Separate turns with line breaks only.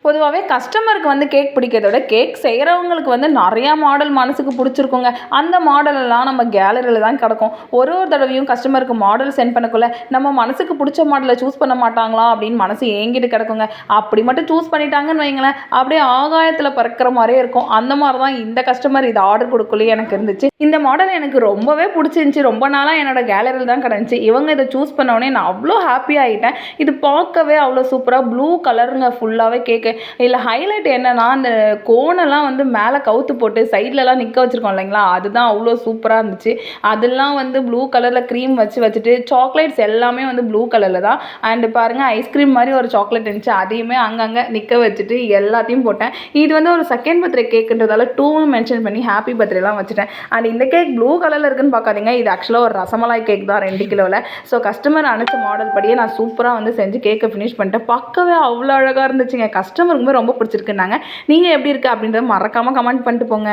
பொதுவாகவே கஸ்டமருக்கு வந்து கேக் பிடிக்கிறத விட, கேக் செய்கிறவங்களுக்கு வந்து நிறையா மாடல் மனசுக்கு பிடிச்சிருக்குங்க. அந்த மாடலெல்லாம் நம்ம கேலரியில் தான் கிடக்கும். ஒரு ஒரு தடவையும் கஸ்டமருக்கு மாடல் சென்ட் பண்ணக்குள்ள, நம்ம மனசுக்கு பிடிச்ச மாடலை சூஸ் பண்ண மாட்டாங்களா அப்படின்னு மனசு ஏங்கிட்டு கிடக்குங்க. அப்படி மட்டும் சூஸ் பண்ணிட்டாங்கன்னு வைங்களேன், அப்படியே ஆகாயத்தில் பறக்கிற மாதிரியே இருக்கும். அந்த மாதிரி தான் இந்த கஸ்டமர் இதை ஆர்டர் கொடுக்கலையே எனக்கு இருந்துச்சு. இந்த மாடல் எனக்கு ரொம்பவே பிடிச்சிருந்துச்சி. ரொம்ப நாளாக என்னோட கேலரியில் தான் கிடந்துச்சு. இவங்க இதை சூஸ் பண்ணோடனே நான் அவ்வளோ ஹாப்பி ஆகிட்டேன். இது பார்க்கவே அவ்வளோ சூப்பராக ப்ளூ கலருங்க ஃபுல்லாகவே கேக்கு. இதில் ஹைலைட் என்னன்னா, அந்த கோனெல்லாம் வந்து மேலே கவுத்து போட்டு சைட்லலாம் நிற்க வச்சுருக்கோம் இல்லைங்களா, அதுதான் அவ்வளோ சூப்பராக இருந்துச்சு. அதெல்லாம் வந்து ப்ளூ கலரில் க்ரீம் வச்சுட்டு சாக்லேட்ஸ் எல்லாமே வந்து ப்ளூ கலரில் தான். அண்டு பாருங்கள், ஐஸ்கிரீம் மாதிரி ஒரு சாக்லேட் இருந்துச்சு, அதையுமே அங்கங்கே நிற்க வச்சுட்டு எல்லாத்தையும் போட்டேன். இது வந்து ஒரு செகண்ட் பர்த்டே கேக்குன்றதால 2 மென்ஷன் பண்ணி ஹாப்பி பர்த்டேலாம் வச்சுட்டேன். அண்ட் இந்த கேக் ப்ளூ கலரில் இருக்குன்னு பார்க்காதீங்க, இது ஆக்சுவலாக ஒரு ரசமலாய் கேக் தான் 2 கிலோவில். ஸோ கஸ்டமர் அனுப்பிச்ச மாடல் படியே நான் சூப்பராக வந்து செஞ்சு கேக்கை ஃபினிஷ் பண்ணிட்டேன். பார்க்கவே அவ்வளோ அழகாக இருந்துச்சுங்க. கஸ்டமருக்குமே ரொம்ப பிடிச்சிருக்குன்னாங்க. நீங்கள் எப்படி இருக்குது அப்படின்றத மறக்காமல் கமெண்ட் பண்ணிட்டு போங்க.